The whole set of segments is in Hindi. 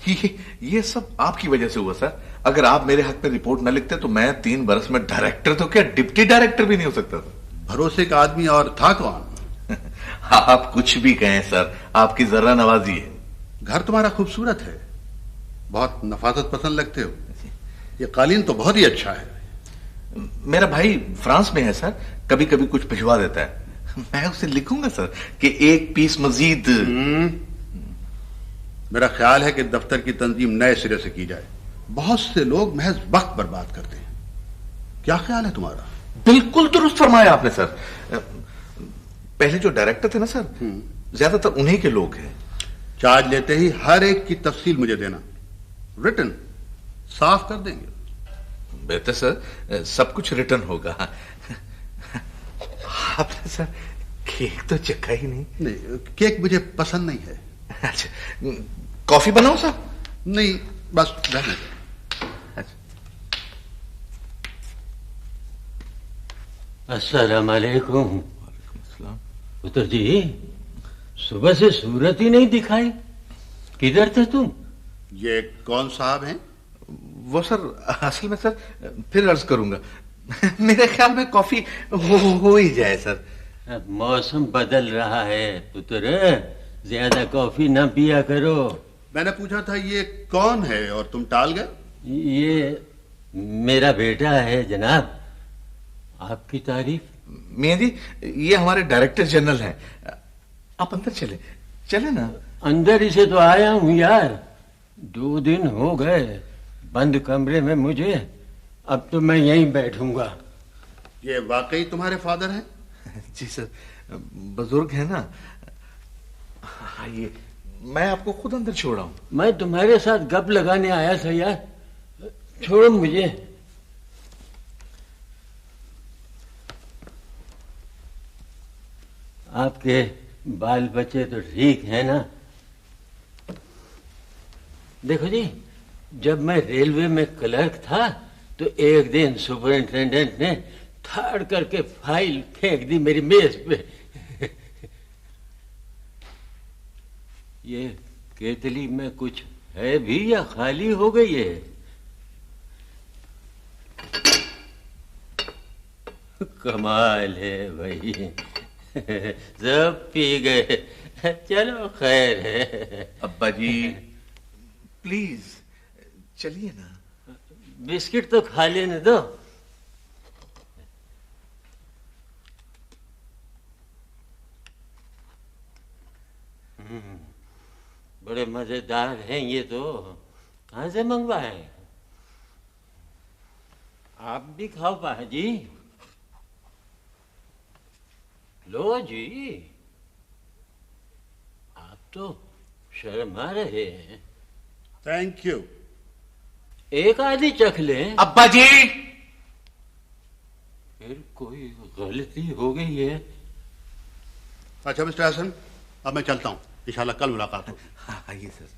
ये सब आपकी वजह से हुआ सर। अगर आप मेरे हक में रिपोर्ट न लिखते तो मैं 3 बरस में डायरेक्टर तो क्या डिप्टी डायरेक्टर भी नहीं हो सकता था। भरोसे का आदमी और था कौन? आप कुछ भी कहें सर, आपकी जरा नवाजी है। घर तुम्हारा खूबसूरत है, बहुत नफासत पसंद लगते हो। ये कालीन तो बहुत ही अच्छा है। मेरा भाई फ्रांस में है सर, कभी कभी कुछ भिजवा देता है। मैं उसे लिखूंगा सर कि 1 पीस मजीद। मेरा ख्याल है कि दफ्तर की तंजीम नए सिरे से की जाए। बहुत से लोग महज वक्त बर्बाद करते हैं। क्या ख्याल है तुम्हारा? बिल्कुल दुरुस्त फरमाया आपने सर। पहले जो डायरेक्टर थे ना सर, ज्यादातर उन्हीं के लोग हैं। चार्ज लेते ही हर एक की तफसील मुझे देना, रिटन साफ कर देंगे। बेहतर सर, सब कुछ रिटर्न होगा। आपने सर केक तो चखा ही नहीं। नहीं, केक मुझे पसंद नहीं है। अच्छा, कॉफी बनाऊं सर? नहीं, बस रहने दो। अच्छा। अस्सलाम वालेकुम। वालेकुम अस्सलाम। पुत्र जी, सुबह से सूरत ही नहीं दिखाई, किधर थे तुम? ये कौन साहब हैं? वो सर, असल में सर फिर अर्ज करूंगा। मेरे ख्याल में कॉफी हो ही जाए सर। अब मौसम बदल रहा है पुत्र, ज्यादा कॉफी ना पिया करो। मैंने पूछा था ये कौन है और तुम टाल गए। ये मेरा बेटा है जनाब। आपकी तारीफ। मियां जी, ये हमारे डायरेक्टर जनरल हैं। आप अंदर चले चले ना। अंदर ही से तो आया हूं यार, 2 दिन हो गए बंद कमरे में मुझे। अब तो मैं यहीं बैठूंगा। ये वाकई तुम्हारे फादर हैं? जी सर, बुजुर्ग है ना। आइए, मैं आपको खुद अंदर छोड़ा हूं। मैं तुम्हारे साथ गप लगाने आया था यार, छोड़ो मुझे। आपके बाल बच्चे तो ठीक है ना? देखो जी, जब मैं रेलवे में क्लर्क था तो एक दिन सुपरिंटेंडेंट ने थाड़ करके फाइल फेंक दी मेरी मेज पे। ये केतली में कुछ है भी या खाली हो गई है? कमाल है भाई, सब पी गए। चलो खैर है। अब्बा जी प्लीज चलिए ना। बिस्किट तो खा लेने दो। बड़े मजेदार हैं ये तो। कहां से मंगवाए? आप भी खाओ पापा जी। लो जी, आप तो शर्मा रहे हैं। Thank you. एक आधी चख लें। अब्बा जी, फिर कोई गलती हो गई है। अच्छा मिस्टर हसन, अब मैं चलता हूँ, इंशाल्लाह कल मुलाकात होगी। हाँ आइए सर।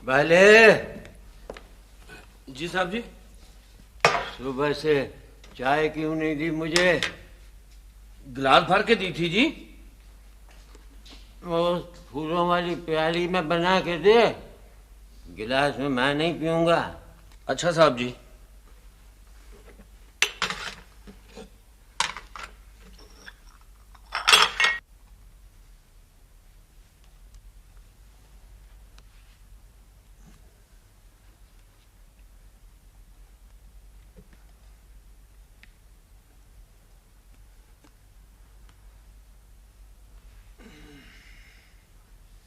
वाले। जी साहब जी। सुबह से चाय क्यों नहीं दी मुझे? गिलास भर के दी थी जी। वो फूलों वाली प्याली में बना के दे, गिलास में मैं नहीं पीऊंगा। अच्छा साहब जी।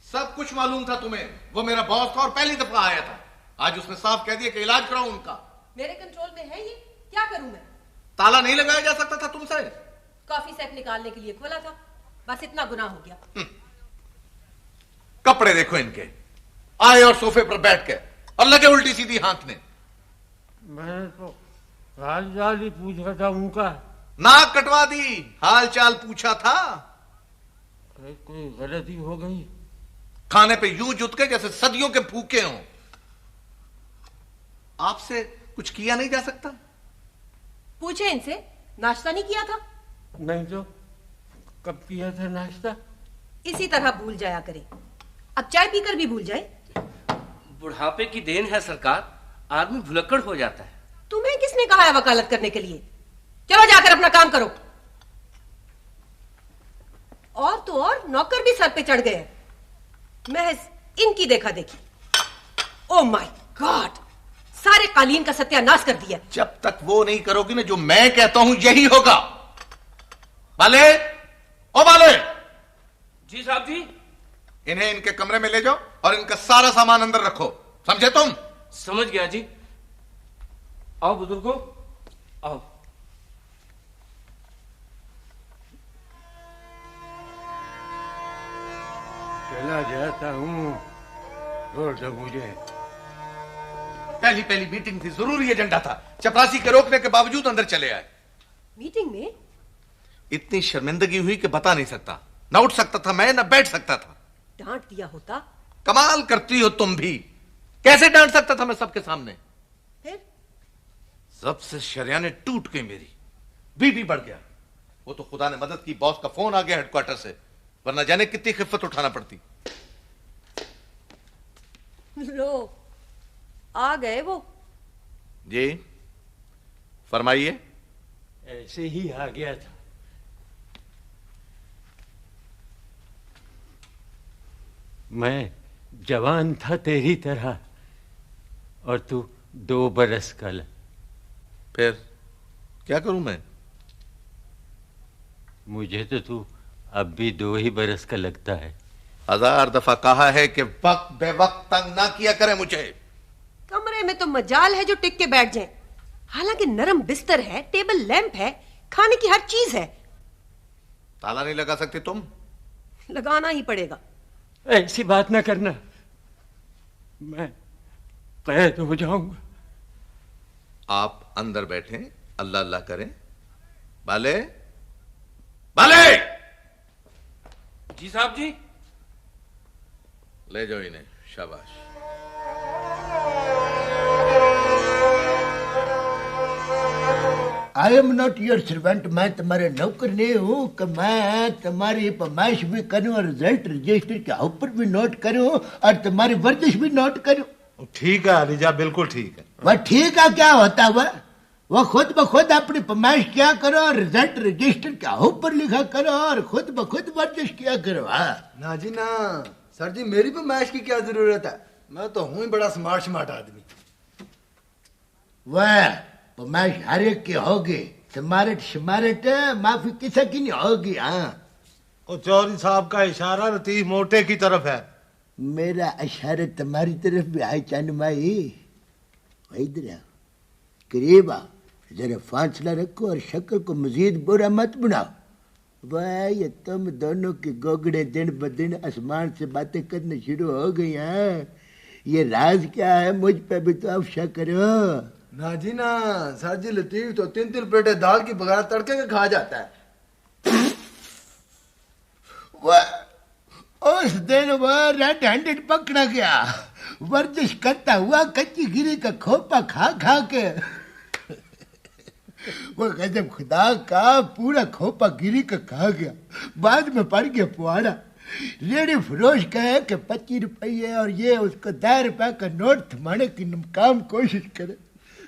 सब कुछ मालूम था तुम्हें। वो मेरा बॉस था और पहली दफा आया था। आज उसने साफ कह दिया कि इलाज कराऊं उनका। मेरे कंट्रोल में है ये, क्या करूं मैं? ताला नहीं लगाया जा सकता था तुमसे? कॉफी सेट निकालने के लिए खोला था, बस इतना गुनाह हो गया। कपड़े देखो इनके, आए और सोफे पर बैठ के और लगे उल्टी सीधी हाँकने। मैंने तो हाल चाल ही पूछा था उनका। नाक कटवा दी, हाल चाल पूछा था। कोई गलती हो गई? खाने पे यूं जुट के जैसे सदियों के भूखे हों। आपसे कुछ किया नहीं जा सकता? पूछे इनसे, नाश्ता नहीं किया था? नहीं तो कब किया था नाश्ता? इसी तरह भूल जाया करे। अब चाय पीकर भी भूल जाए। बुढ़ापे की देन है सरकार, आदमी भुलक्कड़ हो जाता है। तुम्हें किसने कहा है वकालत करने के लिए? चलो जाकर अपना काम करो। और तो और नौकर भी सर पे चढ़ गए, महज इनकी देखा देखी। ओ माय गॉड, सारे कालीन का सत्यानाश कर दिया। जब तक वो नहीं करोगी ना जो मैं कहता हूं यही होगा। बाले, ओ बाले। जी साहब जी। इन्हें इनके कमरे में ले जाओ और इनका सारा सामान अंदर रखो, समझे तुम? समझ गया जी। आओ बुजुर्गो, आओ। चला जाता हूँ, छोड़ दो मुझे। पहली पहली मीटिंग थी, जरूरी एजेंडा था, चपरासी के रोकने के बावजूद अंदर चले आए। मीटिंग में इतनी शर्मिंदगी हुई कि बता नहीं सकता। ना उठ सकता था मैं, ना बैठ सकता था। डांट दिया होता। कमाल करती हो तुम भी। कैसे डांट सकता था मैं सबके सामने? फिर सबसे शर्याने टूट गई मेरी, बीपी बढ़ गया। वो तो खुदा ने मदद की, बॉस का फोन आ गया हेडक्वार्टर से, वरना जाने कितनी खिफ्फत उठाना पड़ती। लो, आ गए वो। जी फरमाइए। ऐसे ही आ गया था। मैं जवान था तेरी तरह, और तू 2 बरस का। फिर क्या करूं मैं? मुझे तो तू अब भी 2 ही बरस का लगता है। 1000 दफा कहा है कि वक्त बेवक्त तंग ना किया करे मुझे। कमरे में तो मजाल है जो टिक के बैठ जाए। हालांकि नरम बिस्तर है, टेबल लैंप है, खाने की हर चीज है। ताला नहीं लगा सकती तुम? लगाना ही पड़ेगा। ऐसी बात ना करना, मैं कैद हो जाऊंगा। आप अंदर बैठे, अल्लाह अल्लाह करें। बाले, बाले। जी साहब जी। ले जाओ इन्हें, शाबाश। I am not your servant. मैं तुम्हारे नौकर नहीं हूँ कि मैं तुम्हारी फरमाइश भी करूँ और रिजल्ट रजिस्टर के ऊपर भी नोट करूँ और तुम्हारी वर्जिश भी नोट करूँ। ठीक है अलीजा, बिल्कुल ठीक है। वह ठीक है क्या होता है? वह खुद ब खुद अपनी फरमाइश क्या करो और रिजल्ट रजिस्टर के ऊपर लिखा करो और खुद ब खुद वर्जिश किया करो। ना जी ना, सर जी मेरी फरमाइश की क्या जरूरत है? मैं तो हूँ ही बड़ा स्मार्ट स्मार्ट आदमी। वह फरमाइश हर एक की होगी, स्मार्ट स्मार्ट माफी किसी की नहीं होगी। हाँ, और चौधरी साहब का इशारा लतीफ मोटे की तरफ है। मेरा इशारा तुम्हारी तरफ भी है चंद माई। इधर आओ, करीब आओ, जरा फासला रखो और शक्ल को मजीद बुरा मत बनाओ। वाह, ये तुम दोनों के गोगड़े दिन ब दिन आसमान से बातें करने शुरू हो गई हैं। ये राज क्या है? मुझ पे भी तो अफशा करो। ना जी ना, सर जी लतीफ तो 3-3 प्लेटें दाल की बगैर तड़के के खा जाता है। वह उस दिन वह रेड हैंडेड पकड़ा गया, वर्जिश करता हुआ कच्ची गिरी का खोपा खा खा के। वो गजब खुदा का पूरा खोपा गिरी का खा गया। बाद में पड़ गया पुआड़ा। रेडी फरोश कहे कि 25 रुपये और ये उसको 10 रुपए का नोट थमाने की नाकाम कोशिश करे।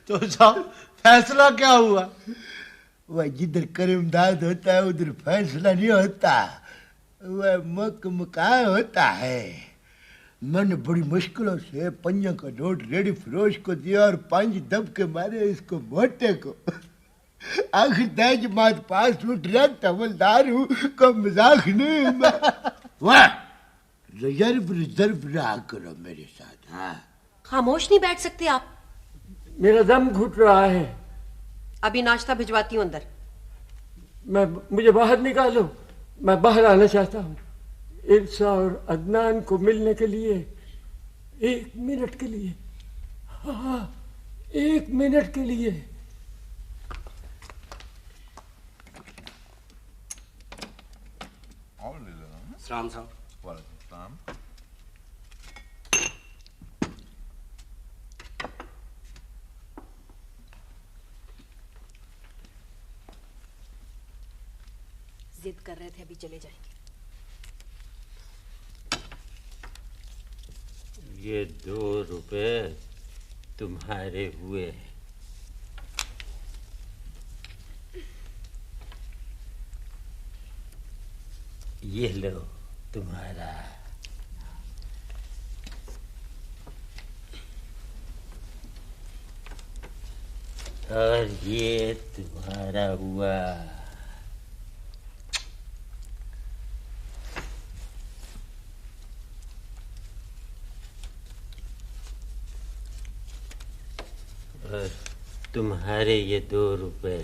तो साहब फैसला क्या हुआ? वह जिधर करमदाद होता है उधर फैसला नहीं होता, वह मुका होता है। मैंने बड़ी मुश्किलों से 5 का नोट रेडी फरोश को दिया और 5 दबके मारे इसको मोटे को। आखिर दज मात पास हूँ, डायरेक्ट हवलदार हूँ, को मजाक नहीं। वाह, रिजर्व रिजर्व रहा करो मेरे साथ। हाँ, खामोश नहीं बैठ सकते आप? मेरा दम घुट रहा है। अभी नाश्ता भिजवाती हूँ अंदर। मुझे बाहर निकालो, मैं बाहर आना चाहता हूँ। इल्सा और अदनान को मिलने के लिए 1 मिनट के लिए। हाँ, 1 मिनट के लिए। सलाम साहब। कर रहे थे, अभी चले जाएंगे। ये 2 रुपए तुम्हारे हुए। ये लो तुम्हारा। और ये तुम्हारा हुआ। और तुम्हारे ये 2 रुपए।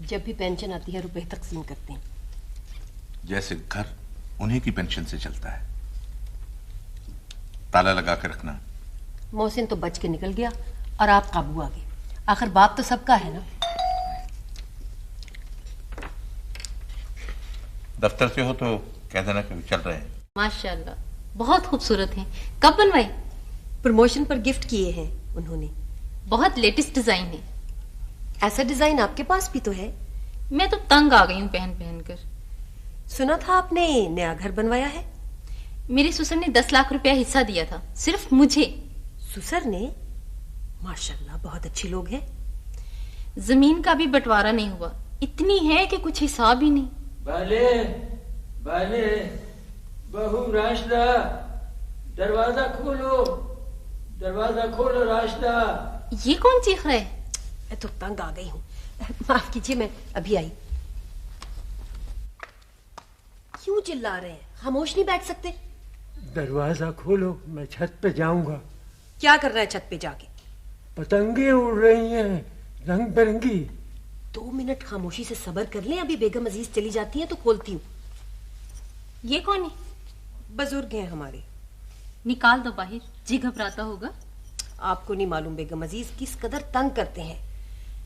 जब भी पेंशन आती है रुपए तकसीम करते हैं। जैसे घर उन्हीं की पेंशन से चलता है। ताला लगा कर रखना। मोहसिन तो बच के निकल गया और आप काबू आ गए। आखिर बाप तो सबका है ना। दफ्तर से हो तो कह देना कि चल रहे हैं। माशाल्लाह, बहुत खूबसूरत हैं। कब बनवाए? प्रमोशन पर गिफ्ट किए हैं उन्होंने। बहुत लेटेस्ट डिजाइन है। ऐसा डिजाइन आपके पास भी तो है। मैं तो तंग आ गई हूँ पहन पहन कर। सुना था आपने नया घर बनवाया है। मेरे ससुर ने 10 लाख रुपया हिस्सा दिया था, सिर्फ मुझे। ससुर ने? माशाल्लाह, बहुत अच्छे लोग हैं। जमीन का भी बंटवारा नहीं हुआ, इतनी है कि कुछ हिसाब ही नहीं। बाले, बाले, बहू राशदा, दरवाजा खोलो, दरवाजा खोलो राशदा। ये कौन चीख रहा है? मैं तो तंग आ गई हूँ, माफ कीजिए, मैं अभी आई। क्यों चिल्ला रहे हैं? खामोश नहीं बैठ सकते? दरवाजा खोलो, मैं छत पे जाऊंगा। क्या कर रहा है छत पे जाके? पतंगे उड़ रही हैं, रंग बिरंगी। 2 मिनट खामोशी से सब्र कर लें, अभी बेगम अजीज चली जाती है तो खोलती हूँ। ये कौन है? बुजुर्ग हैं हमारे। निकाल दो बाहर, जी घबराता होगा। आपको नहीं मालूम बेगम अजीज किस कदर तंग करते हैं।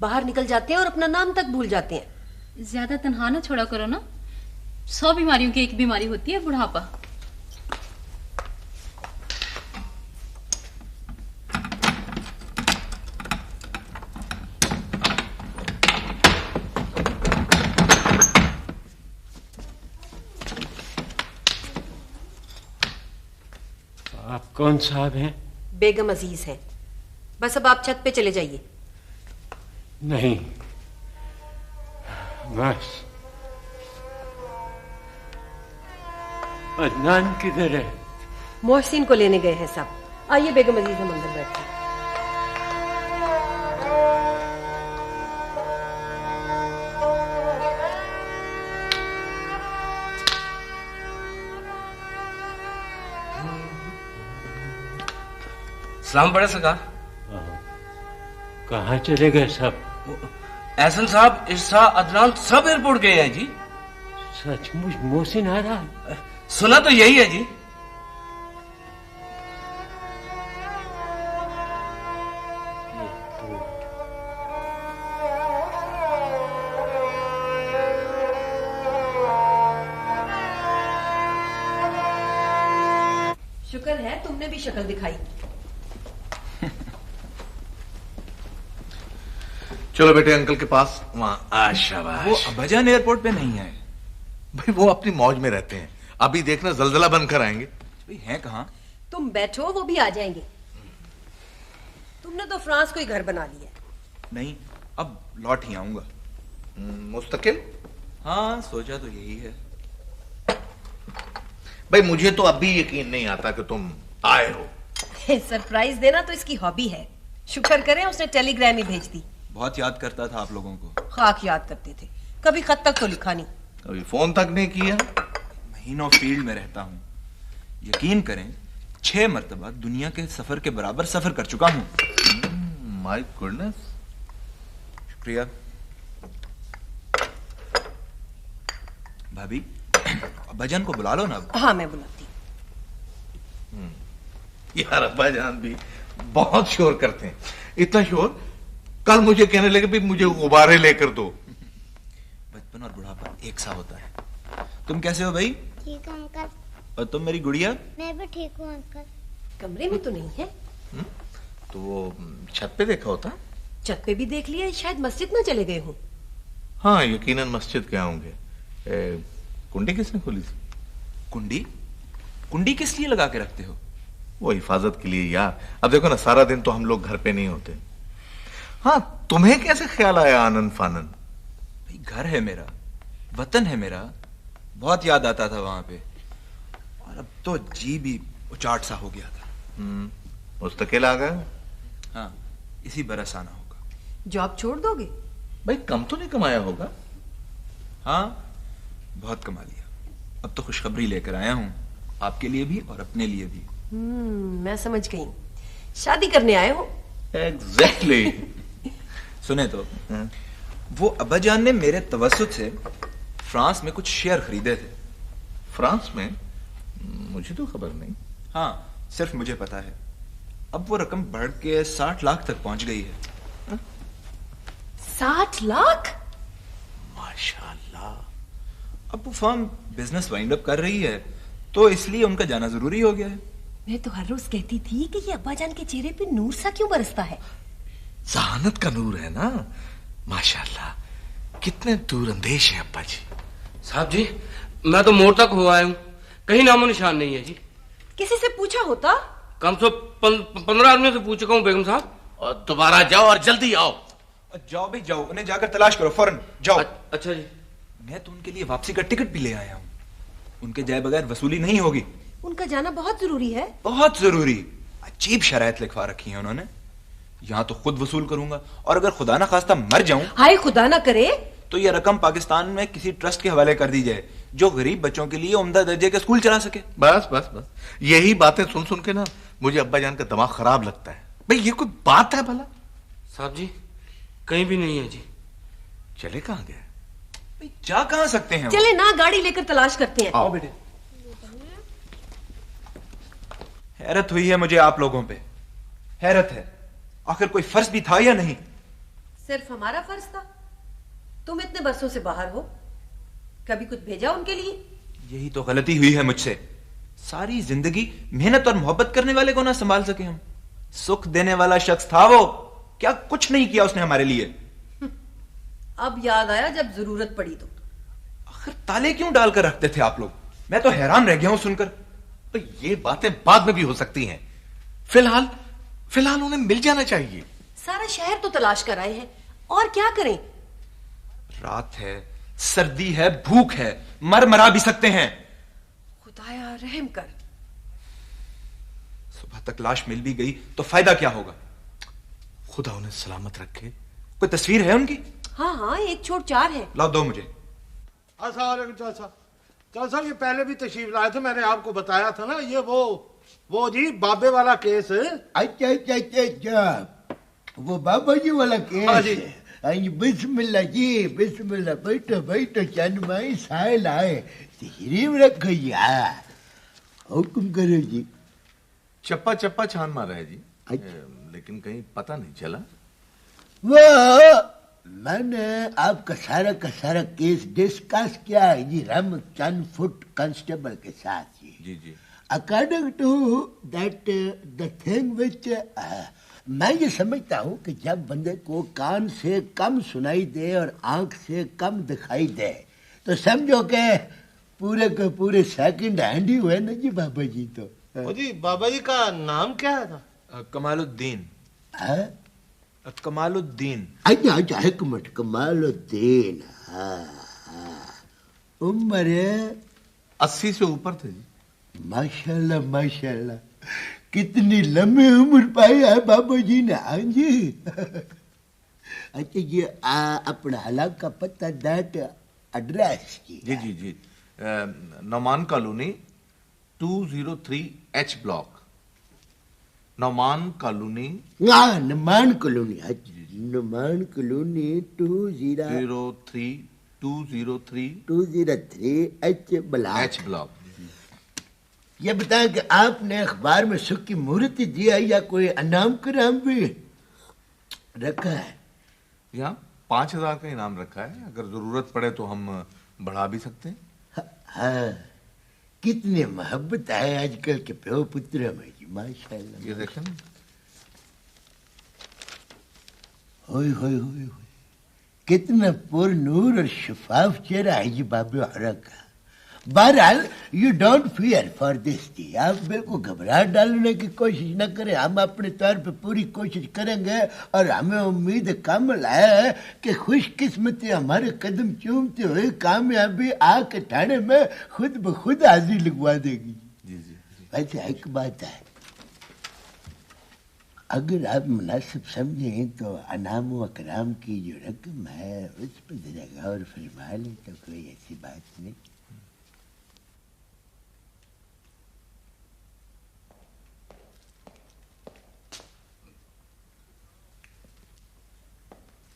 बाहर निकल जाते हैं और अपना नाम तक भूल जाते हैं। ज्यादा तन्हा ना छोड़ा करो ना। 100 बीमारियों की एक बीमारी होती है, बुढ़ापा। आप कौन साहब हैं? बेगम अजीज हैं। बस अब आप छत पे चले जाइए। नहीं, बस। अदनान किधर है? मोहसिन को लेने गए हैं सब। आइए बेगम अजीज, हम अंदर बैठते हैं। सलाम बड़े सरकार। कहाँ चले गए सब? एहसन साहब, इर्सा, अदनान सब एयरपोर्ट गए हैं जी। सचमुच मोहसिन आ रहा है? सुना तो यही है जी। शुक्र है तुमने भी शक्ल दिखाई। चलो बेटे अंकल के पास। वहां शाबाश। वो अब्बाजान एयरपोर्ट पे नहीं है भाई, वो अपनी मौज में रहते हैं। अभी देखना जलजला बनकर आएंगे। भाई हैं कहाँ? तुम बैठो, वो भी आ जाएंगे। तुमने तो फ्रांस को ही घर बना लिया। नहीं, अब लौट ही आऊंगा। मुस्तकिल? हाँ, सोचा तो यही है। भाई मुझे तो अब भी यकीन नहीं आता कि तुम आए हो। सरप्राइज देना तो इसकी हॉबी है। शुक्र करें उसने टेलीग्राम ही भेज दी। बहुत याद करता था आप लोगों को। खाक याद करते थे, कभी खत तक तो लिखा नहीं। कभी फोन तक नहीं किया। महीनों फील्ड में रहता हूँ। यकीन करें 6 मरतबा दुनिया के सफर के बराबर सफर कर चुका हूँ। My goodness. शुक्रिया। भाभी, अब्बाजान को बुला लो ना। हाँ, मैं बुलाती हूँ। यार अब्बाजान भी बहुत शोर करते हैं। इतना शोर कल मुझे कहने लगे भी मुझे गुब्बारे लेकर दो। बचपन और बुढ़ापा एक सा होता है। तुम कैसे हो भाई? ठीक है अंकल। और तुम मेरी गुड़िया? मैं भी ठीक हूँ अंकल। कमरे में तो नहीं है? तो वो छत पे देखा होता? छत पे भी देख लिया, शायद मस्जिद में चले गए हो। हाँ, यकीनन मस्जिद गए होंगे। कुंडी किसने खोली थी? कुंडी? कुंडी किस लिए लगा के रखते हो? वो हिफाजत के लिए यार। अब देखो ना, सारा दिन तो हम लोग घर पे नहीं होते। हाँ, तुम्हें कैसे ख्याल आया आनन फानन? भाई घर है मेरा, वतन है मेरा, बहुत याद आता था वहां पे, और अब तो जी भी उचाट सा हो गया था। मुस्तकिल आ गए? हाँ, इसी बरस आना होगा। जॉब छोड़ दोगे? भाई कम तो नहीं कमाया होगा? हाँ, बहुत कमा लिया। अब तो खुशखबरी लेकर आया हूँ, आपके लिए भी और अपने लिए भी। मैं समझ गई, शादी करने आए हो। एग्जैक्टली। सुने तो, वो अब्बाजान ने मेरे तवस्सुत से फ्रांस में कुछ शेयर खरीदे थे। फ्रांस में? मुझे तो खबर नहीं। हाँ, सिर्फ मुझे पता है। अब वो रकम बढ़ के 60 लाख तक पहुंच गई है। 60 लाख? माशाल्लाह। अब वो फर्म बिजनेस वाइंड अप कर रही है, तो इसलिए उनका जाना जरूरी हो गया है। मैं तो हर रोज कहती थी कि ये अब्बाजान के चेहरे पे नूर सा क्यों बरसता है। जहानत का नूर है ना। माशाल्लाह, कितने दूरअंदेश है अब्बा जी। साहब जी, मैं तो मोड़ तक हो आया हूँ, कहीं नामो निशान नहीं है जी। किसी से पूछा होता? कम से 15 आदमियों से पूछ चुका हूँ बेगम साहब। और दोबारा जाओ और जल्दी आओ। जाओ भी जाओ, उन्हें जाकर तलाश करो फौरन, जाओ। अच्छा जी। मैं तो उनके लिए वापसी का टिकट भी ले आया हूँ। उनके जाए बगैर वसूली नहीं होगी। उनका जाना बहुत जरूरी है। बहुत जरूरी। अजीब शराइत लिखवा रखी है उन्होंने। यहाँ तो खुद वसूल करूंगा, और अगर खुदा ना खास्ता मर जाऊं, हाय खुदा ना करे, तो यह रकम पाकिस्तान में किसी ट्रस्ट के हवाले कर दी जाए, जो गरीब बच्चों के लिए उम्दा दर्जे के स्कूल चला सके। बस बस बस, यही बातें सुन सुन के ना मुझे अब्बा जान का दिमाग खराब लगता है। भाई ये कोई बात है भला? साहब जी, कहीं भी नहीं है जी। चले कहाँ गए? भाई जा कहाँ सकते हैं? चले ना, गाड़ी लेकर तलाश करते हैं। आओ बेटे। हैरत हुई है मुझे आप लोगों पे, हैरत है। आखिर कोई फर्ज भी था या नहीं? सिर्फ हमारा फर्ज था। तुम इतने बरसों से बाहर हो, कभी कुछ भेजा उनके लिए? यही तो गलती हुई है मुझसे। सारी जिंदगी मेहनत और मोहब्बत करने वाले को ना संभाल सके हम। सुख देने वाला शख्स था वो, क्या कुछ नहीं किया उसने हमारे लिए। अब याद आया जब जरूरत पड़ी तो। आखिर ताले क्यों डालकर रखते थे आप लोग? मैं तो हैरान रह गया हूं सुनकर। तो ये बातें बाद में भी हो सकती हैं। फिलहाल उन्हें मिल जाना चाहिए। सारा शहर तो तलाश कर आए हैं, और क्या करें? रात है, सर्दी है, भूख है, मरा भी सकते हैं। खुदाया रहम कर। सुबह तक लाश मिल भी गई तो फायदा क्या होगा? खुदा उन्हें सलामत रखे। कोई तस्वीर है उनकी? हाँ हाँ, 1 छोड़ 4 है। लाओ दो मुझे। चल साहब, ये पहले भी तशरीफ लाए थे, मैंने आपको बताया था ना। ये वो जी बाबे वाला केस है। अच्छा अच्छा अच्छा अच्छा, वो बाबा जी वाला केस। हाँ जी। बिस्मिल्लाह जी, बिस्मिल्लाह। बैठो बैठो, चंद माई साहिल आए, तशरीफ रखो यार, हुक्म करो जी। चप्पा चप्पा छान मारा है जी। लेकिन कहीं पता नहीं चला। वो मैंने आपका सारा का सारा केस डिस्कस किया है जी रामचंद फुट कांस्टेबल के साथ जी। जी जी। According to that the thing which मैं ये समझता हूँ कि जब बंदे को कान से कम सुनाई दे और आंख से कम दिखाई दे, तो समझो कि पूरे के पूरे सेकंड हैंड ही हुए ना जी बाबा जी। तो जी बाबा जी का नाम क्या है था? कमालुद्दीन। है कमालुद्दीन। अच्छा अच्छा, एक मिनट, कमालुद्दीन। उम्र 80 से ऊपर थे जी। माशाल्लाह माशाल्लाह, कितनी लंबी उम्र पाई है बाबा जी ने। हाँ जी। अच्छा, ये अपना हलाक का पता, दैट एड्रेस की? जी जी जी। Nauman colony 203H block. Nauman colony. हाँ, Naman colony. Naman colony 203H block. ये बताएं कि आपने अखबार में सुख की मुहूर्त दिया या कोई अनाम कराम भी रखा है? यहाँ 5000 का इनाम रखा है, अगर जरूरत पड़े तो हम बढ़ा भी सकते हैं। हाँ, कितनी मोहब्बत है आजकल के प्यो पुत्र में जी, माशाल्लाह। ये देखें ना, ओए होए होए होए, कितना पुरनूर और शफाफ चेहरा है ये बाबे हरा का। बहरहाल you don't fear for this D, आप बिल्कुल घबराहट डालने की कोशिश न करें। हम अपने तौर पे पूरी कोशिश करेंगे और हमें उम्मीद कामिल है कि खुशकिस्मती हमारे कदम चूमते हुए कामयाबी आके ठाणे में खुद ब खुद हाजिर लगवा देगी। वैसे एक बात है, अगर आप मुनासिब समझें तो अनाम व कराम की जो रकम है उस पर जरा गौर फरमा लें तो कोई ऐसी बात नहीं।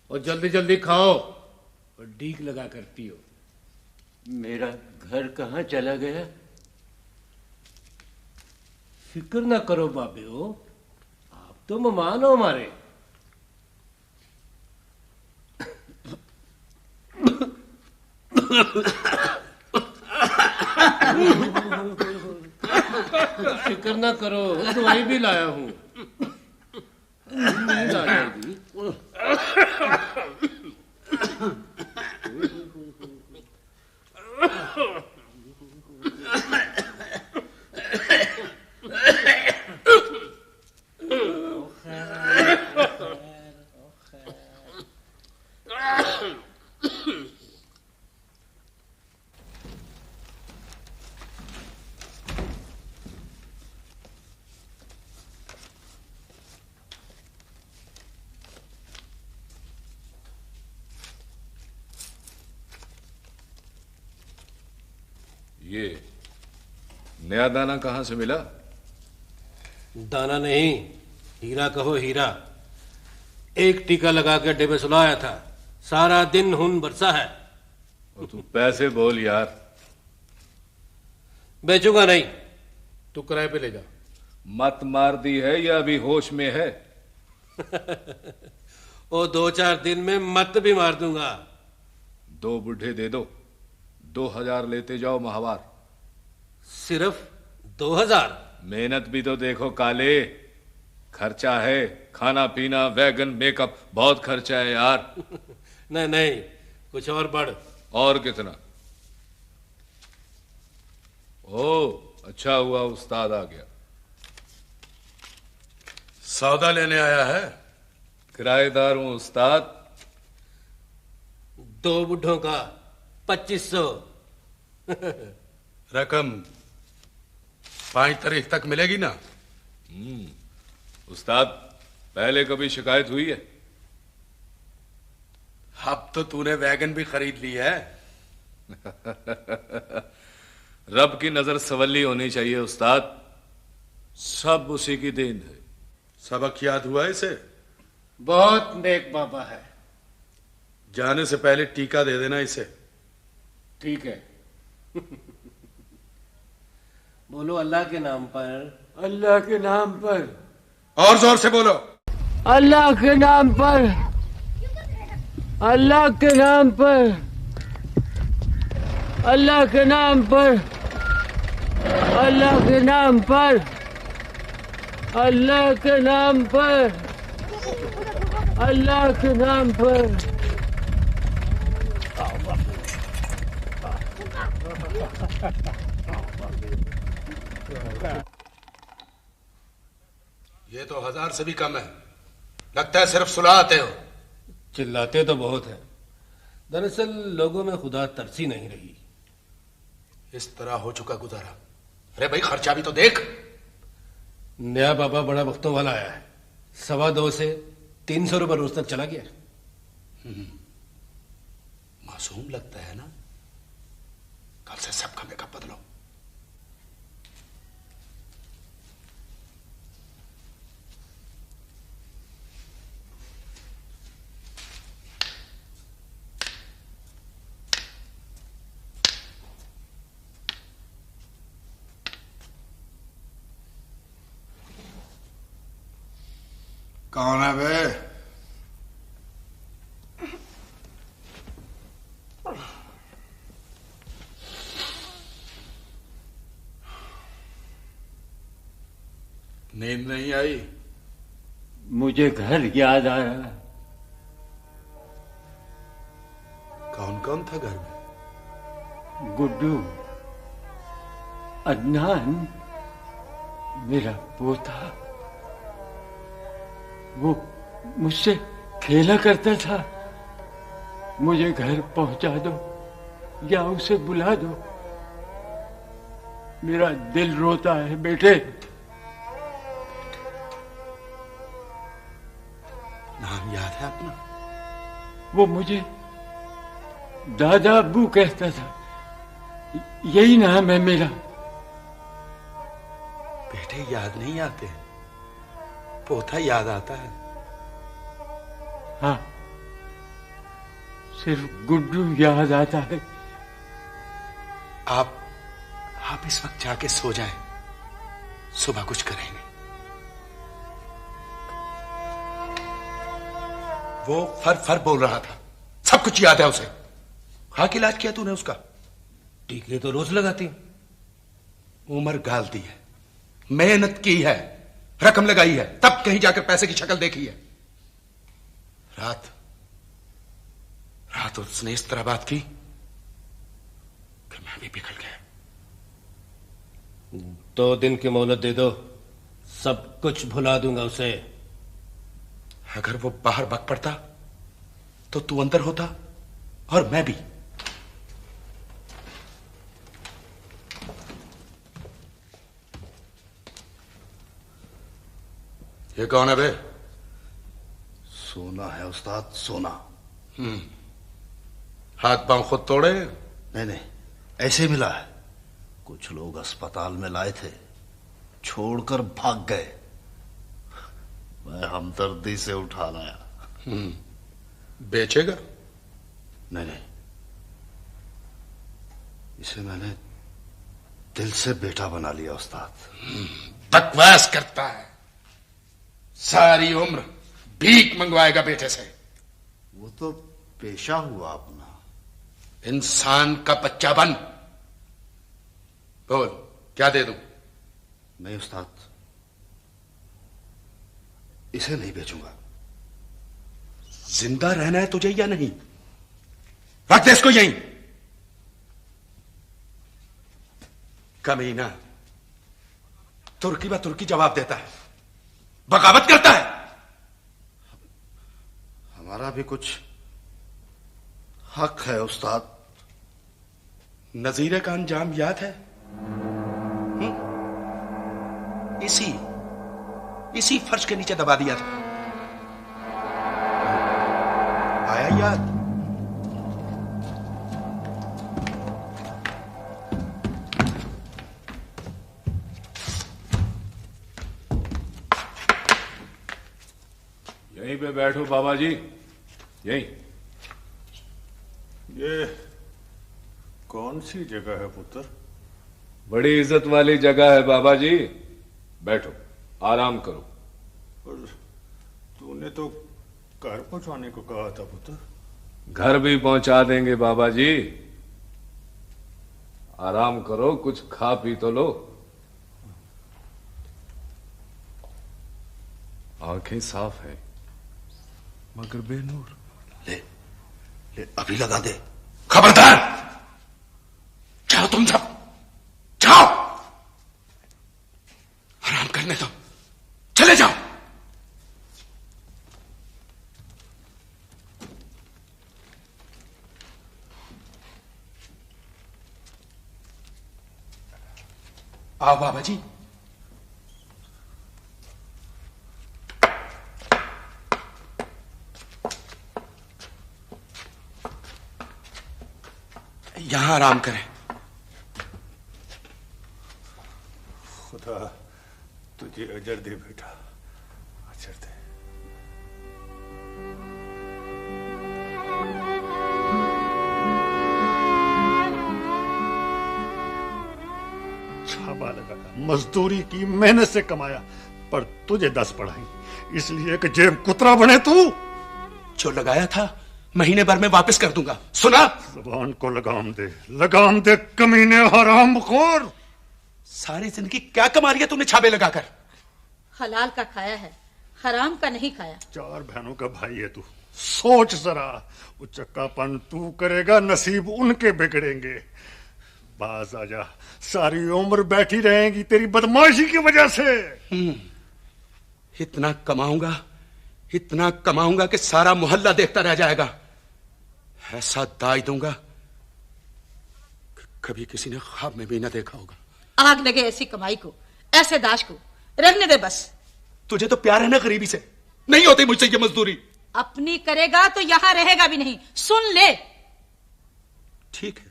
और जल्दी जल्दी खाओ और डीक लगा करती हो। मेरा घर कहाँ चला गया? फिक्र ना करो बाबे हो, आप तो मेहमान हो हमारे। फिक्र ना करो, दवाई भी लाया हूं। नींद आ जाएगी। ये नया दाना कहां से मिला? दाना नहीं, हीरा कहो हीरा। एक टीका लगा के अड्डे पे सुलाया था, सारा दिन खून बरसा है। और तू पैसे बोल यार। बेचूंगा नहीं, तू किराए पे ले जा। मत मार दी है या अभी होश में है? ओ 2-4 दिन में मत भी मार दूंगा। 2 बुढ़े दे दो, 2000 लेते जाओ माहवार। सिर्फ 2000? मेहनत भी तो देखो काले, खर्चा है, खाना पीना, वैगन, मेकअप, बहुत खर्चा है यार। नहीं नहीं, कुछ और बढ़। और कितना? ओ अच्छा हुआ उस्ताद आ गया। सौदा लेने आया है? किराएदार हूं उस्ताद। 2 बुढ़ों का 2500। रकम 5 तारीख तक मिलेगी ना? उस्ताद, पहले कभी शिकायत हुई है? अब तो तूने वैगन भी खरीद ली है। रब की नजर सवली होनी चाहिए उस्ताद, सब उसी की देन है। सबक याद हुआ इसे? बहुत नेक बाबा है। जाने से पहले टीका दे देना इसे। ठीक है। बोलो अल्लाह के नाम पर। अल्लाह के नाम पर। और जोर से बोलो। अल्लाह के नाम पर। अल्लाह के नाम पर। अल्लाह के नाम पर। अल्लाह के नाम पर। अल्लाह के नाम पर। अल्लाह के नाम पर। ये तो 1000 से भी कम है। लगता है सिर्फ सुलाते हो। चिल्लाते तो बहुत है, दरअसल लोगों में खुदा तरसी नहीं रही। इस तरह हो चुका गुजारा। अरे भाई खर्चा भी तो देख। नया बाबा बड़ा वक्तों वाला आया है, 2.25 से 300 रुपये रोज तक चला गया। मासूम लगता है ना। कल से सबका मेकअप बदलो। कौन है बे? नींद नहीं आई? मुझे घर याद आ रहा है। कौन था घर में? गुड्डू, अदनान, मेरा पोता। वो मुझसे खेला करता था। मुझे घर पहुंचा दो या उसे बुला दो। मेरा दिल रोता है बेटे। नाम याद है अपना? वो मुझे दादा अब्बू कहता था। यही नाम है मेरा। बेटे याद नहीं आते, पोता याद आता है। हाँ, सिर्फ गुड्डू याद आता है। आप इस वक्त जाके सो जाएं, सुबह कुछ करेंगे। वो फर फर बोल रहा था, सब कुछ याद है उसे। हाँ, कि इलाज किया तूने उसका? टीके तो रोज लगाती हूं। उम्र गाल दी है, मेहनत की है, रकम लगाई है, तब कहीं जाकर पैसे की शक्ल देखी है। रात उसने इस तरह बात की कि मैं भी पिघल गया। 2 दिन की मोहलत दे दो, सब कुछ भुला दूंगा उसे। अगर वो बाहर बक पड़ता तो तू अंदर होता और मैं भी। ये कौन है बे? सोना है उस्ताद, सोना। हाथ पांव खुद तोड़े? नहीं, ऐसे मिला है। कुछ लोग अस्पताल में लाए थे, छोड़कर भाग गए। मैं हमदर्दी से उठा लाया। बेचेगा? नहीं, इसे मैंने दिल से बेटा बना लिया उस्ताद। बकवास करता है, सारी उम्र भीख मंगवाएगा बेटे से। वो तो पेशा हुआ अपना। इंसान का बच्चा बन। बोल, क्या दे दूं? नहीं उस्ताद, इसे नहीं बेचूंगा। जिंदा रहना है तुझे या नहीं? रख दे इसको यहीं। कमीना तुर्की ब तुर्की जवाब देता है, बगावत करता है। हमारा भी कुछ हक है उस्ताद। नजीरे का अंजाम याद है? इसी फर्श के नीचे दबा दिया था। आया याद? यहीं पे बैठो बाबा जी, यहीं। ये कौन सी जगह है पुत्र? बड़ी इज्जत वाली जगह है बाबा जी, बैठो, आराम करो। और तूने तो घर पहुंचाने को कहा था पुत्र। घर भी पहुंचा देंगे बाबा जी, आराम करो, कुछ खा पी तो लो। आंखें साफ है मगर बेनूर। ले अभी लगा दे। खबरदार, जाओ तुम सब, जाओ, आराम करने दो, चले जाओ। आओ बाबा जी। यहां आराम करें। खुदा तुझे अजर दे बेटा, अजर दे। छापा लगाया, मजदूरी की, मेहनत से कमाया, पर तुझे 10 पढ़ाई, इसलिए कि जेब कुतरा बने तू। जो लगाया था महीने भर में वापस कर दूंगा, सुना? जुबान को लगाम दे कमीने हरामखोर। सारी जिंदगी क्या कमा रही है तूने छापे लगाकर? हलाल का खाया है, हराम का नहीं खाया। 4 बहनों का भाई है तू, सोच जरा, उचक्कापन तू करेगा, नसीब उनके बिगड़ेंगे। बाज आजा, सारी उम्र बैठी रहेंगी तेरी बदमाशी की वजह से। इतना कमाऊंगा कि सारा मोहल्ला देखता रह जाएगा। ऐसा दाई दूंगा कि कभी किसी ने ख्वाब में भी ना देखा होगा। आग लगे ऐसी कमाई को, ऐसे दाश को, रहने दे बस। तुझे तो प्यार है ना गरीबी से, नहीं होती मुझसे ये मजदूरी। अपनी करेगा तो यहां रहेगा भी नहीं, सुन ले। ठीक है,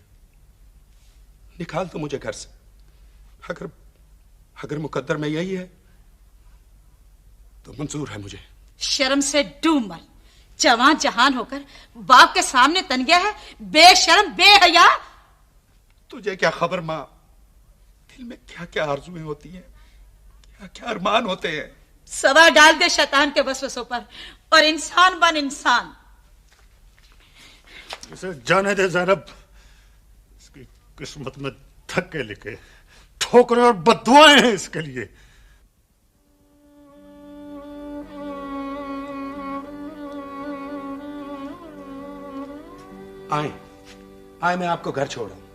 निकाल तो मुझे घर से। अगर मुकद्दर में यही है तो मंजूर है मुझे। शर्म से डूब मर, जवान जहान होकर बाप के सामने तन गया है, बेशर्म बेहया। तुझे क्या खबर मां, दिल में क्या क्या आरज़ुएं होती हैं, क्या क्या अरमान होते हैं। सवा डाल दे शैतान के वसवसों पर और इंसान बन इंसान। इसे जाने दे ज़ैनब, इसकी किस्मत में धक्के लिखे, ठोकरें और बद्दुआएं हैं इसके लिए। आए मैं आपको घर छोड़ आऊं।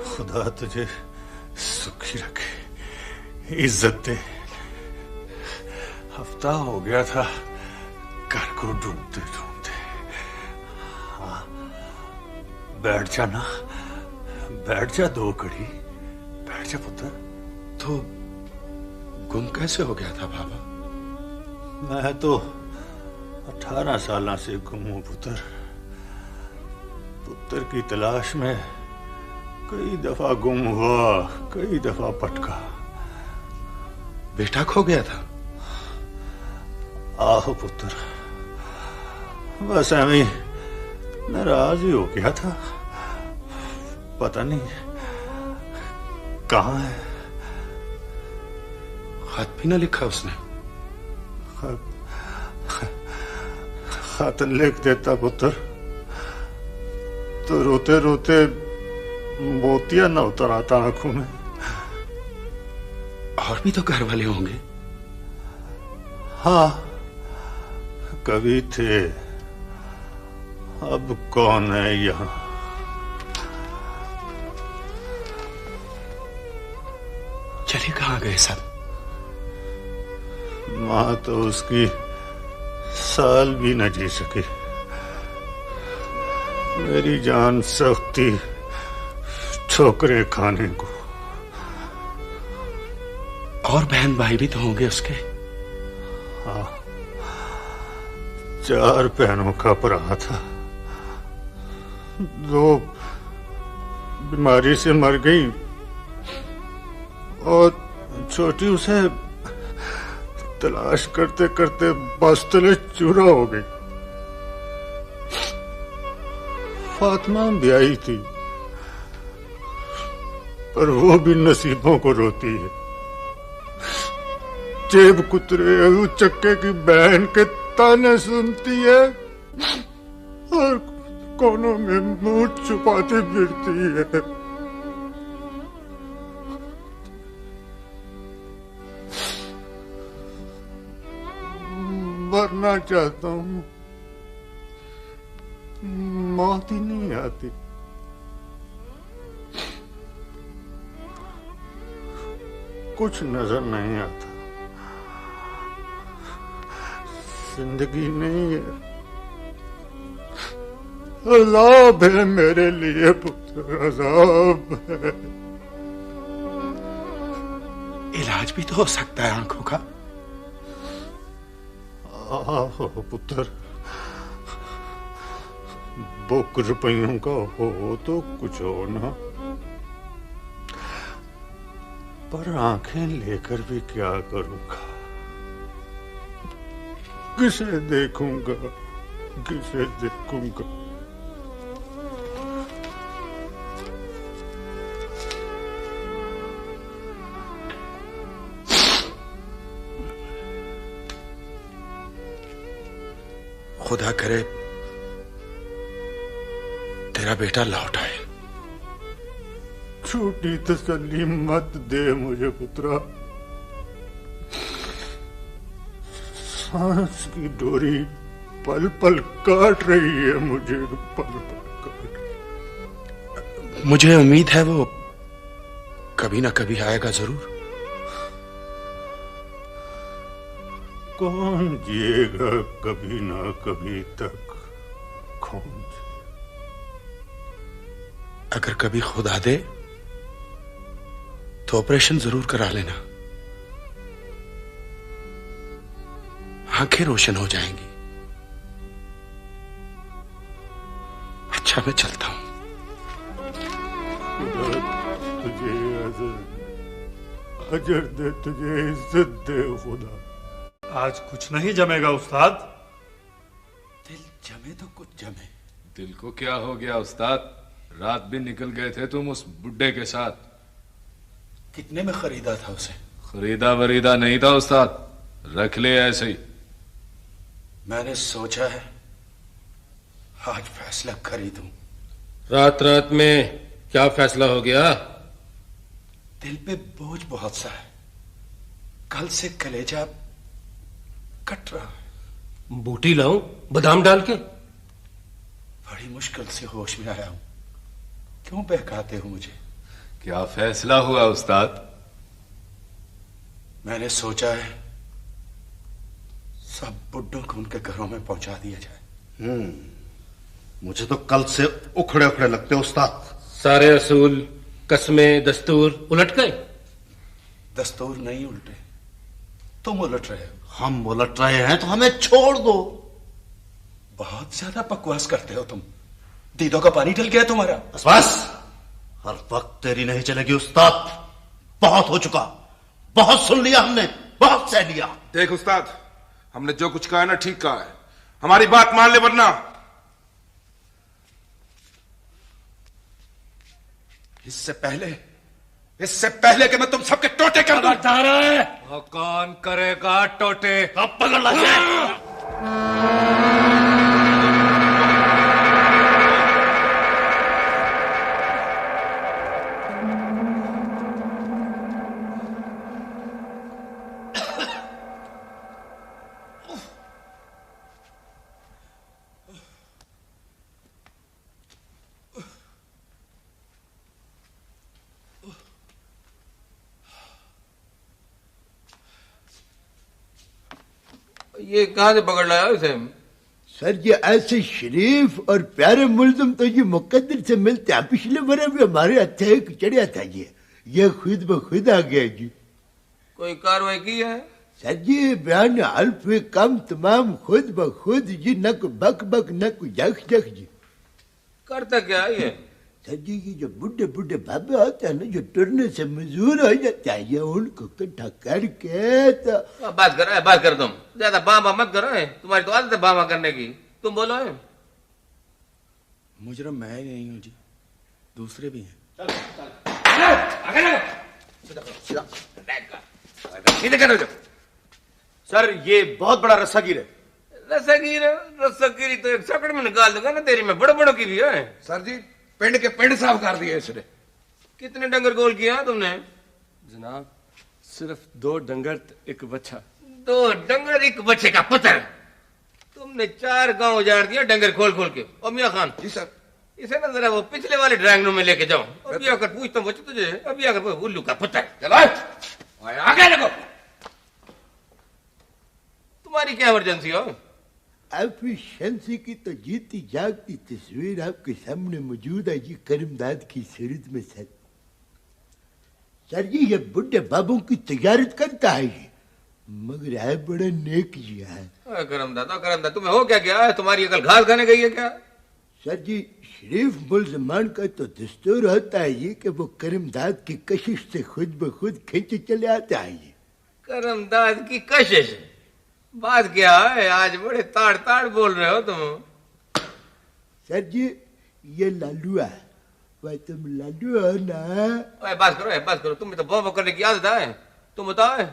खुदा तुझे सुखी रखे, इज्जत दे। हफ्ता हो गया था घर को ढूंढते ढूंढते। हाँ, बैठ जा ना, बैठ जा, 2 घड़ी बैठ जा पुत्र। तो गुम कैसे हो गया था बाबा? मैं तो 18 साल से गुम हूं पुत्र। पुत्र की तलाश में कई दफा गुम हुआ, कई दफा भटका। बेटा खो गया था? आहो पुत्र, बस ऐਵੇਂ नाराज ही हो गया था। पता नहीं कहाँ है। खत भी ना लिखा उसने? खत लिख देता पुत्र तो रोते रोते मोतिया न उतर आता आंखों में। और भी तो घर वाले होंगे। हाँ, कभी थे, अब कौन है यहाँ। चले कहाँ गए सब? मां तो उसकी साल भी न जी सकी। मेरी जान सख्ती ठोकरे खाने को। और बहन भाई भी तो होंगे उसके? हाँ, 4 बहनों का भरा था। 2 बीमारी से मर गई और छोटी उसे तलाश करते करते बस तले चूरा हो गई। फातिमा भी आई थी, पर वो भी नसीबों को रोती है। जेब कुतरे चक्के की बहन के ताने सुनती है और कोनों में मुंह छुपाती फिरती है। मरना चाहता हूं, मौत ही नहीं आती। कुछ नजर नहीं आता, जिंदगी नहीं है। अज़ाब है मेरे लिए पुत्र, अज़ाब है। इलाज भी तो हो सकता है आंखों का। आहो पुत्र, बुक रुपयों का हो तो कुछ हो ना, पर आंखें लेकर भी क्या करूंगा। किसे देखूंगा, किसे देखूंगा। खुदा करे तेरा बेटा लौट आए। झूठी तसल्ली मत दे मुझे पुत्रा। सांस की डोरी पल पल काट रही है मुझे, पल पल काट। मुझे उम्मीद है वो कभी ना कभी आएगा जरूर। कौन जिएगा कभी ना कभी तक, कौन? अगर कभी खुदा दे तो ऑपरेशन जरूर करा लेना, आंखें रोशन हो जाएंगी। अच्छा मैं चलता हूं। तुझे अजर दे, तुझे इज्जत दे खुदा। आज कुछ नहीं जमेगा उस्ताद। दिल जमे तो कुछ जमे। दिल को क्या हो गया उस्ताद? रात भी निकल गए थे तुम उस बुड्ढे के साथ। कितने में खरीदा था उसे? खरीदा वरीदा नहीं था उस्ताद, रख ले ऐसे ही। मैंने सोचा है आज फैसला कर ही दूं। रात रात में क्या फैसला हो गया? दिल पे बोझ बहुत सा है, कल से कलेजा कट रहा है। बूटी लाऊं बादाम डाल के? बड़ी मुश्किल से होश में आया हूं, क्यों बहकाते हो मुझे? क्या फैसला हुआ उस्ताद? मैंने सोचा है सब बुड्ढों को उनके घरों में पहुंचा दिया जाए। मुझे तो कल से उखड़े उखड़े लगते उस्ताद। सारे असूल, कस्में, दस्तूर उलट गए। दस्तूर नहीं उल्टे, तुम उलट रहे हो। हम उलट रहे हैं तो हमें छोड़ दो। बहुत ज्यादा बकवास करते हो तुम। दीदों का पानी डल गया तुम्हारा। बस हर वक्त तेरी नहीं चलेगी उस्ताद। बहुत हो चुका, बहुत सुन लिया हमने, बहुत सह लिया। देख उस्ताद, हमने जो कुछ कहा है ना ठीक कहा है, हमारी बात मान ले वरना। इससे पहले कि मैं तुम सबके टोटे कर दूं। कौन करेगा टोटे? अब पकड़ ला। ये कहां से पकड़ लाया इसे? सर ये ऐसे शरीफ और प्यारे मुल्जिम तो ये मुकद्दर से मिलते हैं। पिछले बरे भी हमारे हत्या चढ़िया था ये खुद ब खुद आ गया जी। कोई कार्रवाई की है? सर जी बयान हल्फ कम तमाम खुद ब खुद जी, न को बक बक न को जख जख जी। करता क्या है ये? सर जी ये जो बुढ़े बुढ़े बाबे होते हैं ना, जो टुरने से मजबूर हो जाते हैं, ये उनको इकट्ठा करके तो बात कर तुम ज्यादा बाबा मत करो। तुम्हारी तो आदत है बाबा करने की। तुम बोलो है। मुजरम मैं ही नहीं हूं जी, दूसरे भी हैं। सर ये बहुत बड़ा रस्सागीर है। रस्सागीरी तो एक सकड़ में निकाल दूंगा ना तेरी में, बड़े बड़ों के लिए है। सर जी पिंड के पिंड साफ कर दिए इसने। कितने डंगर गोल किया तुमने? जनाब सिर्फ 2 डंगर एक बच्चा। 2 डंगर एक बच्चे का पुत्र। तुमने 4 गांव उजाड़ दिया डंगर खोल खोल के। और मियां खान जी सर, इसे ना जरा वो पिछले वाले ड्राइंग रूम में लेके जाओ। अभी आकर पूछता हूँ बच्चे तुझे, अभी आकर उल्लू का पुत्र। चलो आगे लगो। तुम्हारी क्या इमरजेंसी हो? एफिशिएंसी की तो जीती जागती तस्वीर आपके सामने मौजूद है जी, करमदाद की सूरत में। सर जी ये बुढ़े बाबू की तैयारत करता है ये, मगर है बड़ा नेक जी है। करमदाद तुम्हें हो क्या गया है? तुम्हारी अकल घास खाने गई है क्या? सर जी शरीफ मुल्ज़मान का तो दस्तूर होता है ये कि वो करमदाद की कशिश से खुद ब खुद खींचे चले आता है ये। करमदाद की कशिश? बात क्या है? आज बड़े ताड़ ताड़ बोल रहे हो तुम। सर जी ये लालू है, वह तुम लालू हो ना? बात करो। तुम्हें तो बम करने की आदत है। तुम बताओ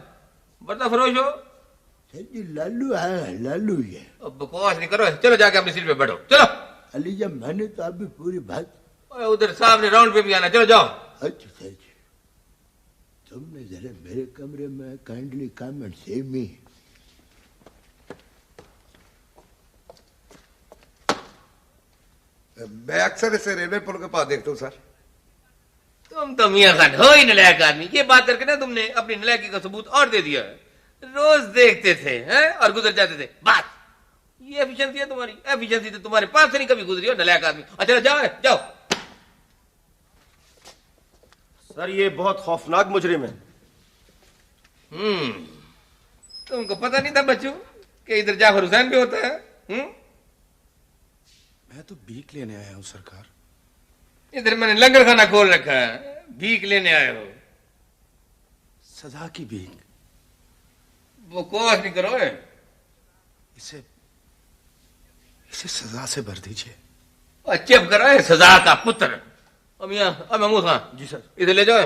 बता फरोश हो? सर जी लालू है, लालू ये। अब बकवास नहीं करो, चलो जाके अपनी सीट पे बैठो। चलो अली जब मैंने तो अभी पूरी बात। उधर सामने राउंड पे भी आना। चलो जाओ। अच्छा सर जी, तुमने जरा मेरे कमरे में kindly come and save me. मैं अक्सर इसे रेलवे पुल के पास देखता हूँ सर। तुम तो मियां खान हो ही नलायक आदमी। ये बात करके ना तुमने अपनी नलायकी का सबूत और दे दिया है। रोज देखते थे हैं और गुजर जाते थे। बात ये एफिशिएंसी है तुम्हारी। एफिशिएंसी तो तुम्हारे पास से नहीं कभी गुजरी हो नलायक आदमी। अच्छा जाओ जाओ। सर ये बहुत खौफनाक मुजरिम है। तुमको पता नहीं था बच्चों कि इधर जाफर हुसैन भी होता है। मैं तो भीख लेने आया हूं सरकार। इधर मैंने लंगर खाना खोल रखा है, भीख लेने आए हो। सजा की भीख। वो कोस नहीं करो है। इसे सजा से भर दीजिए। चुप करो है सजा का पुत्र। मियां महमूद खान जी सर। इसे ले जाओ,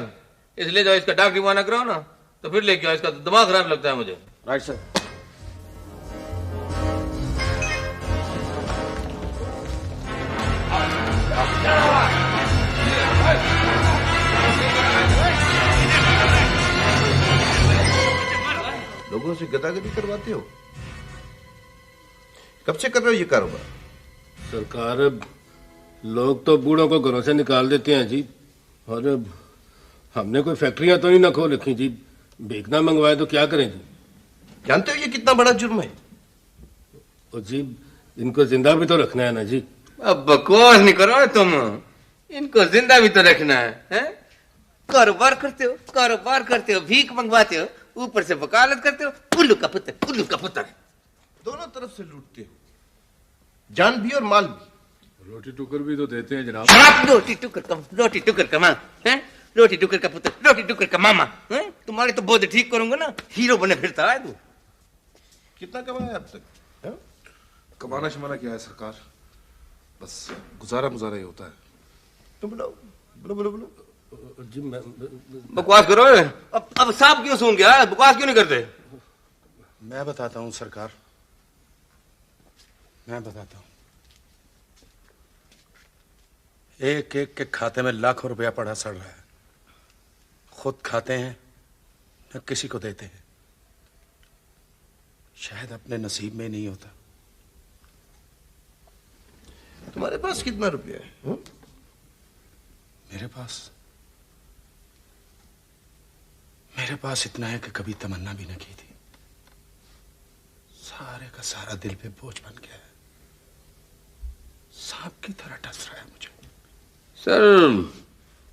इसे ले जाओ, इसका डॉक्टरी वाना कराओ ना तो फिर लेके आओ। इसका दिमाग खराब लगता है मुझे। Right sir. लोगों से गदागदी करवाते हो? कब से कर रहे हो ये कारोबार? सरकार लोग तो बूढ़ों को घरों से निकाल देते हैं जी, और हमने कोई फैक्ट्रियां तो नहीं ना खोल रखी जी। भीख ना मंगवाए तो क्या करें जी? जानते हो ये कितना बड़ा जुर्म है? और जी इनको जिंदा भी तो रखना है ना जी। अब बकवास नहीं करो तुम। इनको जिंदा भी तो रखना है? कारोबार करते हो, भीख मंगवाते हो, ऊपर से वकालत करते हो। उल्लू का पुत्र। दोनों तरफ से लूटते हो, जान भी और माल भी। रोटी टुकर भी तो देते हैं जनाब। रोटी टुकर का माँ है, रोटी टुकर का पुत्र, रोटी टुकर का मामा है। तुम्हारे तो बोध ठीक करूंगा ना, हीरो बने फिरता है तू। कितना कमाया अब तक? कमाना शमाना क्या है सरकार, बस गुजारा ही होता है। तुम बोलो। जी बकवास करो। अब साहब क्यों सूंघ गया? बकवास क्यों नहीं करते? मैं बताता हूं सरकार, मैं बताता हूं। एक एक के खाते में लाखों रुपया पड़ा सड़ रहा है। खुद खाते हैं न किसी को देते हैं। शायद अपने नसीब में नहीं होता। तुम्हारे पास कितना रुपया है? मेरे पास इतना है कि कभी तमन्ना भी न की थी। सारे का सारा दिल पे बोझ बन गया है। सांप की तरह डस रहा है मुझे। सर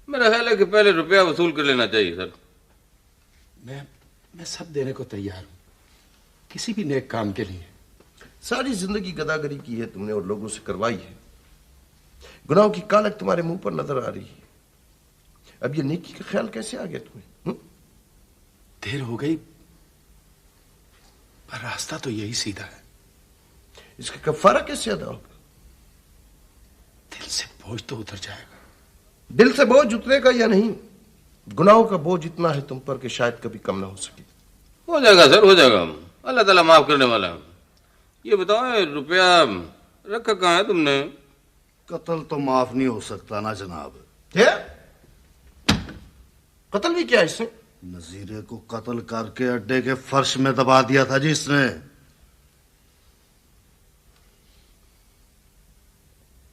मेरा ख्याल है कि पहले रुपया वसूल कर लेना चाहिए सर। मैं सब देने को तैयार हूं, किसी भी नेक काम के लिए। सारी जिंदगी गदागरी की है तुमने और लोगों से करवाई है। गुनाहों की कालक तुम्हारे मुंह पर नजर आ रही है। अब ये नेकी का ख्याल कैसे आ गया तुम्हें? देर हो गई पर रास्ता तो यही सीधा है। इसका कफारा कैसे अदा होगा? दिल से बोझ तो उतर जाएगा। दिल से बोझ उतरेगा या नहीं? गुनाहों का बोझ इतना है तुम पर कि शायद कभी कम ना हो सके। हो जाएगा सर, हो जाएगा। अल्लाह ताला माफ करने वाला है। ये बताओ रुपया रखा कहाँ है तुमने? कत्ल तो माफ नहीं हो सकता ना जनाब। क्या कत्ल भी किया इसने? नजीरे को कत्ल करके अड्डे के फर्श में दबा दिया था जी इसने।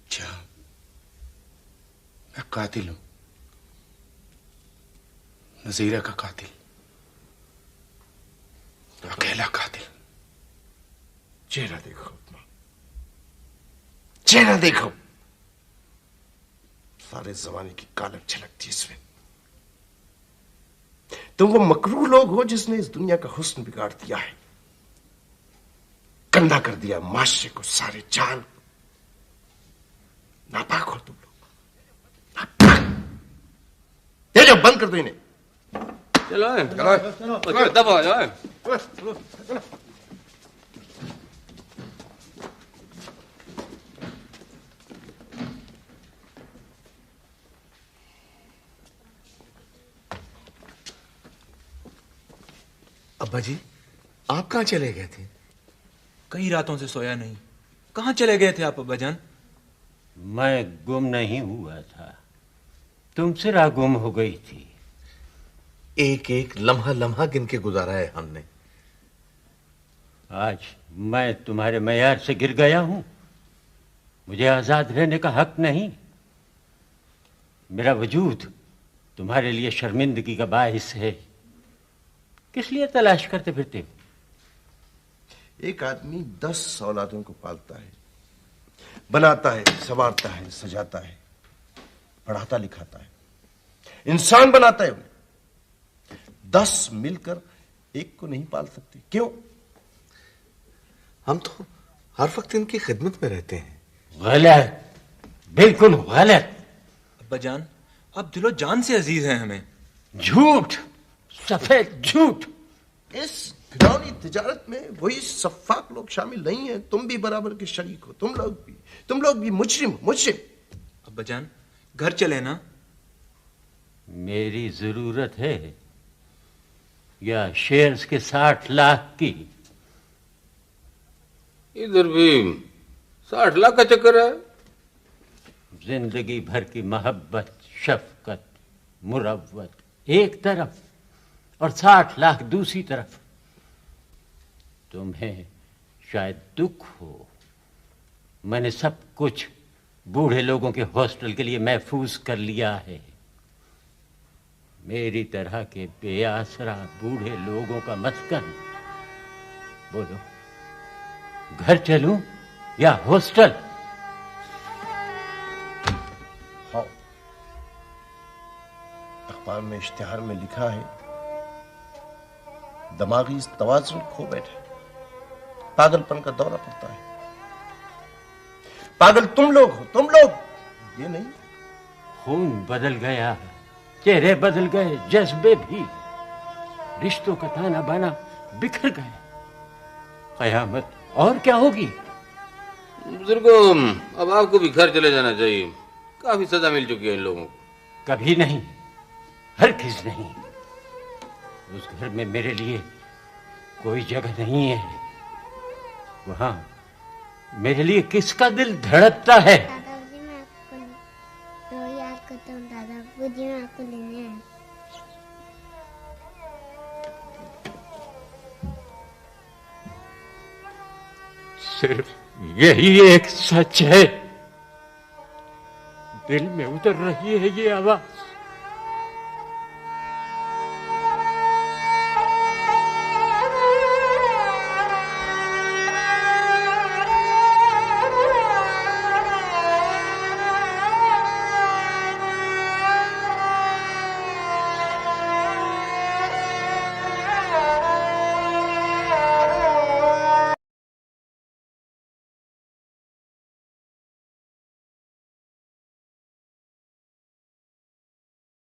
अच्छा, मैं कातिल हूं, नजीरा का कातिल, अकेला कातिल। चेहरा देखो अपना, चेहरा देखो। सारे जमाने की कालक झलकती इसमें। तुम वो मकरूह लोग हो जिसने इस दुनिया का हुस्न बिगाड़ दिया है, गंदा कर दिया माशरे को, सारे जान। नापाक हो तुम लोग। ये जो बंद कर दो इन्हें। चलो दबा जाओ। अब्बा जी आप कहाँ चले गए थे? कई रातों से सोया नहीं। कहाँ चले गए थे आप अब्बा जान? मैं गुम नहीं हुआ था, तुमसे राह गुम हो गई थी। एक एक लम्हा लम्हा गिन के गुजारा है हमने। आज मैं तुम्हारे मयार से गिर गया हूं। मुझे आजाद रहने का हक नहीं। मेरा वजूद तुम्हारे लिए शर्मिंदगी का बाइस है। किस लिए तलाश करते फिरते हो? एक आदमी 10 औलादों को पालता है, बनाता है, संवारता है, सजाता है, पढ़ाता लिखाता है, इंसान बनाता है उन्हें। 10 मिलकर एक को नहीं पाल सकते। क्यों? हम तो हर वक्त इनकी खिदमत में रहते हैं। गलत, बिल्कुल गलत। अब्बा जान, आप दिलो जान से अजीज हैं हमें। झूठ, सफेद झूठ। इस घिनौनी तिजारत में वही सफाक लोग शामिल नहीं हैं। तुम भी बराबर के शरीक हो। तुम लोग भी मुजरिम। अब्बा जान, घर चले ना। मेरी जरूरत है या शेयर्स के 60 लाख की? इधर भी 60 लाख का चक्कर है। जिंदगी भर की मोहब्बत, शफकत, मुरव्वत एक तरफ और 60 लाख दूसरी तरफ। तुम्हें शायद दुख हो, मैंने सब कुछ बूढ़े लोगों के हॉस्टल के लिए महफूज कर लिया है। मेरी तरह के बेआसरा बूढ़े लोगों का मस्कन। बोलो, घर चलूं या हॉस्टल? हाँ, अखबार में इश्तिहार में लिखा है, दिमागी तवाज़ुन खो बैठे, पागलपन का दौरा पड़ता है। पागल तुम लोग हो, तुम लोग, ये नहीं। खून बदल गया, चेहरे बदल गए, जज्बे भी। रिश्तों का ताना बाना बिखर गए। कयामत और क्या होगी? बुजुर्गों, अब आपको भी घर चले जाना चाहिए। काफी सजा मिल चुकी है इन लोगों को। कभी नहीं, हरगिज़ नहीं। उस घर में मेरे लिए कोई जगह नहीं है। वहां मेरे लिए किसका दिल धड़कता है? दादाजी, मैं आपको तो याद करता हूँ। दादाजी, मैं आपको लेने आया। सिर्फ यही एक सच है। दिल में उतर रही है ये आवाज।